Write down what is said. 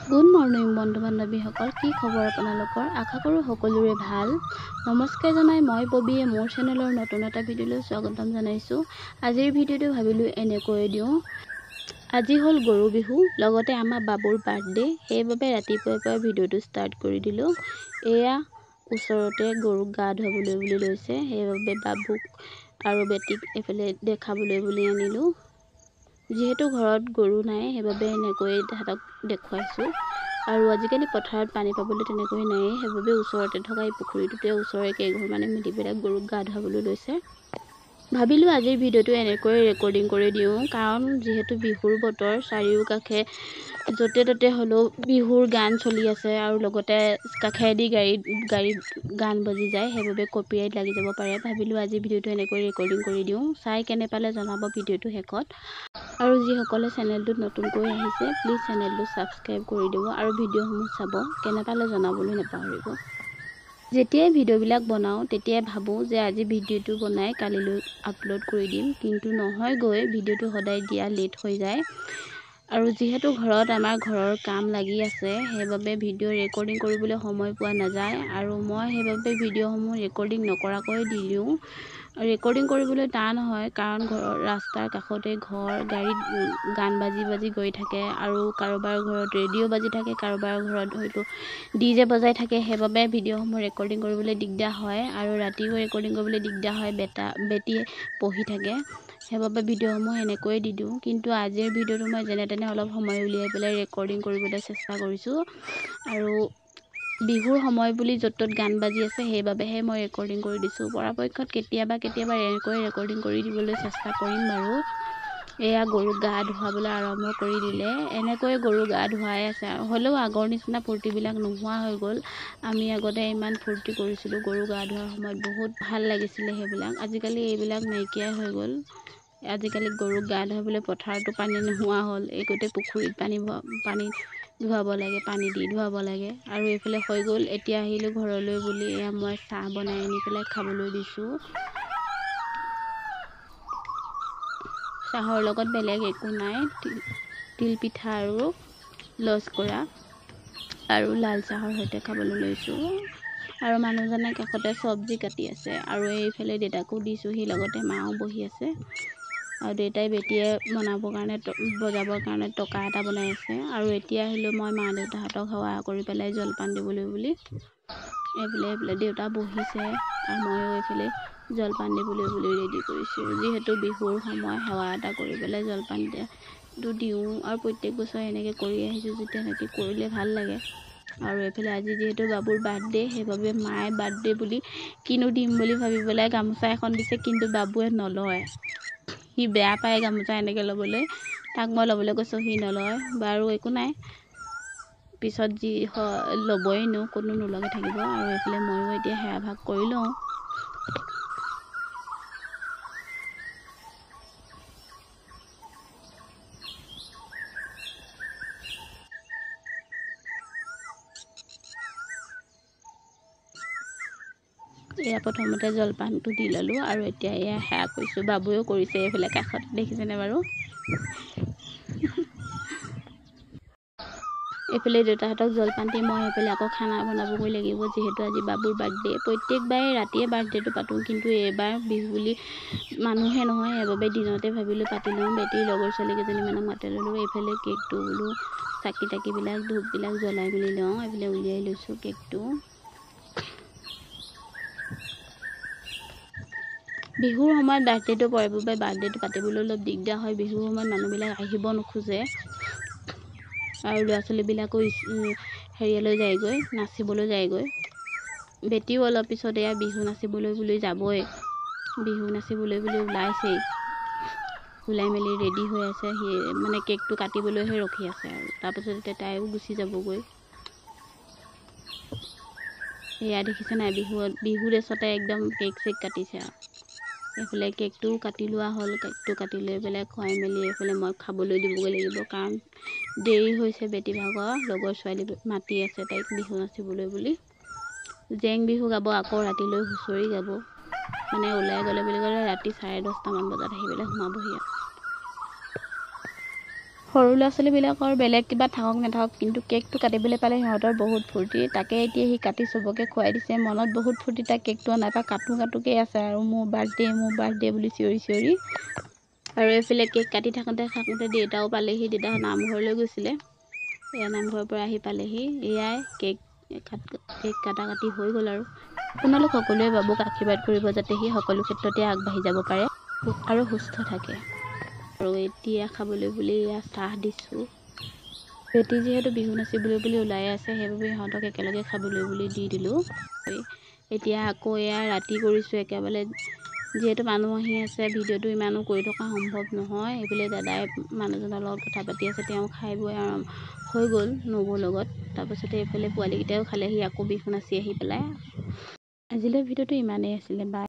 Good morning বন্ধু বান্ধৱীসকল, কি খবৰ আপোনালোকৰ? আশা কৰোঁ সকলোৰে ভাল। নমস্কাৰ জনাই মই ববিয়ে মোৰ চেনেলৰ নতুন এটা ভিডিঅ'লৈ স্বাগতম জনাইছোঁ। আজিৰ ভিডিঅ'টো ভাবিলোঁ এনেকৈ দিওঁ। আজি হ'ল গৰু বিহু, লগতে আমাৰ বাবুৰ বাৰ্থডে, সেইবাবে ৰাতিপুৱাৰ পৰা ভিডিঅ'টো ষ্টাৰ্ট কৰি দিলোঁ। এয়া ওচৰতে গৰুক গা ধুৱাবলৈ বুলি লৈছে, সেইবাবে বাবুক আৰু বেটিক এইফালে দেখাবলৈ বুলি আনিলোঁ। যিহেতু ঘৰত গৰু নাই, সেইবাবে এনেকৈ তাহাঁতক দেখুৱাইছোঁ। আৰু আজিকালি পথাৰত পানী পাবলৈ তেনেকৈ নাই, সেইবাবে ওচৰতে থকা এই পুখুৰীটোতে ওচৰৰে কেইঘৰমানে মিলি পেলাই গৰুক গা ধুৱাবলৈ লৈছে। ভাবিলোঁ আজিৰ ভিডিঅ'টো এনেকৈ ৰেকৰ্ডিং কৰি দিওঁ, কাৰণ যিহেতু বিহুৰ বতৰ, চাৰিওকাষে য'তে ত'তে হ'লেও বিহুৰ গান চলি আছে আৰু লগতে কাষেদি গাড়ীত গান বাজি যায়, সেইবাবে কপিৰাইট লাগি যাব পাৰে। ভাবিলোঁ আজি ভিডিঅ'টো এনেকৈ ৰেকৰ্ডিং কৰি দিওঁ। চাই কেনে পালে জনাব ভিডিঅ'টো শেষত। আৰু যিসকলে চেনেলটোত নতুনকৈ আহিছে, প্লিজ চেনেলটো ছাবস্ক্ৰাইব কৰি দিব আৰু ভিডিঅ'সমূহ চাব, কেনে পালে জনাবলৈ নাপাহৰিব। যেতিয়াই ভিডিঅ'বিলাক বনাওঁ তেতিয়াই ভাবোঁ যে আজি ভিডিঅ'টো বনাই কালিলৈ আপলোড কৰি দিম, কিন্তু নহয়গৈ, ভিডিঅ'টো সদায় দিয়া লেট হৈ যায়। আৰু যিহেতু ঘৰত আমাৰ ঘৰৰ কাম লাগি আছে, সেইবাবে ভিডিঅ' ৰেকৰ্ডিং কৰিবলৈ সময় পোৱা নাযায় আৰু মই সেইবাবে ভিডিঅ'সমূহ ৰেকৰ্ডিং নকৰাকৈ দি দিওঁ। ৰেকৰ্ডিং কৰিবলৈ টান হয়, কাৰণ ঘৰৰ ৰাস্তাৰ কাষতে ঘৰ, গাড়ীত গান বাজি গৈ থাকে আৰু কাৰোবাৰ ঘৰত ৰেডিঅ' বাজি থাকে, কাৰোবাৰ ঘৰত হয়তো DJ বজাই থাকে, সেইবাবে ভিডিঅ'সমূহ ৰেকৰ্ডিং কৰিবলৈ দিগদাৰ হয় আৰু ৰাতিও ৰেকৰ্ডিং কৰিবলৈ দিগদাৰ হয়। বেটিয়ে পঢ়ি থাকে, সেইবাবে ভিডিঅ'সমূহ এনেকৈয়ে দি দিওঁ। কিন্তু আজিৰ ভিডিঅ'টো মই যেনে তেনে অলপ সময় উলিয়াই পেলাই ৰেকৰ্ডিং কৰিবলৈ চেষ্টা কৰিছোঁ। আৰু বিহুৰ সময় বুলি য'ত ত'ত গান বাজি আছে, সেইবাবেহে মই ৰেকৰ্ডিং কৰি দিছোঁ। পৰাপক্ষত কেতিয়াবা এনেকৈ ৰেকৰ্ডিং কৰি দিবলৈ চেষ্টা কৰিম বাৰু। এয়া গৰুক গা ধুৱাবলৈ আৰম্ভ কৰি দিলে, এনেকৈ গৰু গা ধুৱাই আছে। হ'লেও আগৰ নিচিনা ফূৰ্তিবিলাক নোহোৱা হৈ গ'ল। আমি আগতে ইমান ফূৰ্তি কৰিছিলোঁ গৰু গা ধোৱাৰ সময়ত, বহুত ভাল লাগিছিলে সেইবিলাক। আজিকালি এইবিলাক নাইকিয়াই হৈ গ'ল। আজিকালি গৰুক গা ধুৱাবলৈ পথাৰতো পানী নোহোৱা হ'ল, এই গোটেই পুখুৰীত পানী ধুৱাব লাগে, পানী দি ধুৱাব লাগে। আৰু এইফালে হৈ গ'ল, এতিয়া আহিলোঁ ঘৰলৈ বুলি এয়া মই চাহ বনাই আনি পেলাই খাবলৈ দিছোঁ। চাহৰ লগত বেলেগ একো নাই, তিল পিঠা আৰু লস্কৰা আৰু লাল চাহৰ সৈতে খাবলৈ লৈছোঁ। আৰু মানুহজনে কাষতে চব্জি কাটি আছে আৰু এইফালে দেউতাকো দিছোঁহি, লগতে মাও বহি আছে। আৰু দেউতাই বেটিয়ে বজাবৰ কাৰণে টকা এটা বনাই আছে। আৰু এতিয়া আহিলোঁ মই মা দেউতাহঁতক সেৱা কৰি পেলাই জলপান দিবলৈ বুলি। এইফালে দেউতা বহিছে আৰু ময়ো এইফালে জলপান দিবলৈ বুলি ৰেডি কৰিছোঁ। যিহেতু বিহুৰ সময়, সেৱা এটা কৰি পেলাই জলপানটো দিওঁ আৰু প্ৰত্যেক বছৰে এনেকৈ কৰি আহিছোঁ, যেতিয়া এনেকৈ কৰিলে ভাল লাগে। আৰু এইফালে আজি যিহেতু বাবুৰ বাৰ্থডে, সেইবাবে মায়ে বাৰ্থডে বুলি কিনো দিম বুলি ভাবি পেলাই গামোচা এখন দিছে, কিন্তু বাবুৱে নলয়। সি বেয়া পায় গামোচা এনেকৈ ল'বলৈ। তাক মই ল'বলৈ কৈছোঁ, সি নলয়। বাৰু একো নাই, পিছত যি ল'বইনো, কোনো নোলোৱাকৈ থাকিব। আৰু এইফালে ময়ো এতিয়া সেৱা ভাগ কৰি লওঁ। এয়া প্ৰথমতে জলপানটো দি ল'লোঁ আৰু এতিয়া এয়া সেৱা কৰিছোঁ। বাবুৱেও কৰিছে এইফালে কাষত, দেখিছেনে বাৰু? এইফালে দেউতাহঁতক জলপান দি মই এইফালে আকৌ খানা বনাবগৈ লাগিব, যিহেতু আজি বাবুৰ বাৰ্থডে। প্ৰত্যেকবাৰে ৰাতিয়ে বাৰ্থডেটো পাতোঁ, কিন্তু এইবাৰ বিহু বুলি মানুহে নহয়, সেইবাবে দিনতে ভাবিলোঁ পাতি লওঁ। বেটিৰ লগৰ ছোৱালীকেইজনীমানক মাতি ল'লোঁ। এইফালে কেকটো বোলো চাকি-তাকিবিলাক ধূপবিলাক জ্বলাই মেলি লওঁ। এইফালে উলিয়াই লৈছোঁ কেকটো। বিহুৰ সময়ত বাৰ্থডেটো পৰে বাবে বাৰ্থডেটো পাতিবলৈ অলপ দিগদাৰ হয়। বিহুৰ সময়ত মানুহবিলাক আহিব নোখোজে আৰু ল'ৰা ছোৱালীবিলাকো হেৰিয়ালৈ যায়গৈ, নাচিবলৈ যায়গৈ। বেটিও অলপ পিছত এয়া বিহু নাচিবলৈ বুলি যাবই, বিহু নাচিবলৈ বুলি ওলাইছেই, ওলাই মেলি ৰেডি হৈ আছে। সি মানে কেকটো কাটিবলৈহে ৰখি আছে আৰু তাৰপিছতে তাইও গুচি যাবগৈ। এয়া দেখিছে নাই, বিহু ড্ৰেছতে একদম কেক চেক কাটিছে আৰু। এইফালে কেকটোও কাটি লোৱা হ'ল। কেকটো কাটি লৈ পেলাই খুৱাই মেলি এইফালে মই খাবলৈ দিবগৈ লাগিব, কাৰণ দেৰি হৈছে। বেটি ভাগৰ লগৰ ছোৱালী মাতি আছে তাইক বিহু নাচিবলৈ বুলি। জেং বিহু গাব, আকৌ ৰাতিলৈ হুঁচৰি গাব। মানে ওলাই গ'লে বুলি ক'লে ৰাতি 10:30মান বজাত আহি পেলাই সোমাবহি আৰু। সৰু ল'ৰা ছোৱালীবিলাকৰ বেলেগ কিবা থাকক নাথাকক, কিন্তু কেকটো কাটিবলৈ পালে সিহঁতৰ বহুত ফূৰ্তি। তাকে এতিয়া সি কাটি চবকে খুৱাই দিছে। মনত বহুত ফূৰ্তি, তাক কেকটো অনাৰ পৰা কাটোকেই আছে আৰু মোৰ বাৰ্থডে বুলি চিঞৰি। আৰু এইফালে কেক কাটি থাকোঁতে দেউতাও পালেহি। দেউতা নামঘৰলৈ গৈছিলে। এয়া নামঘৰৰ পৰা আহি পালেহি। এয়াই কেক কাটি হৈ গ'ল। আৰু আপোনালোক সকলোৱে বাবুক আশীৰ্বাদ কৰিব যাতে সি সকলো ক্ষেত্ৰতে আগবাঢ়ি যাব পাৰে আৰু সুস্থ থাকে। আৰু এতিয়া খাবলৈ বুলি এয়া চাহ দিছোঁ। বেটি যিহেতু বিহু নাচিবলৈ বুলি ওলাই আছে, সেইবাবে সিহঁতক একেলগে খাবলৈ বুলি দি দিলোঁ। এতিয়া আকৌ এয়া ৰাতি কৰিছোঁ একেবাৰে, যিহেতু মানুহ আহি আছে, ভিডিঅ'টো ইমানো কৰি থকা সম্ভৱ নহয়। এইফালে দাদাই মানুহজনৰ লগত কথা পাতি আছে, তেওঁ খাই বৈ হৈ গ'ল নবৌৰ লগত। তাৰপাছতে এইফালে পোৱালীকেইটাও খালেহি আকৌ বিহু নাচি আহি পেলাই। আজিলৈ ভিডিঅ'টো ইমানেই আছিলে। বাই।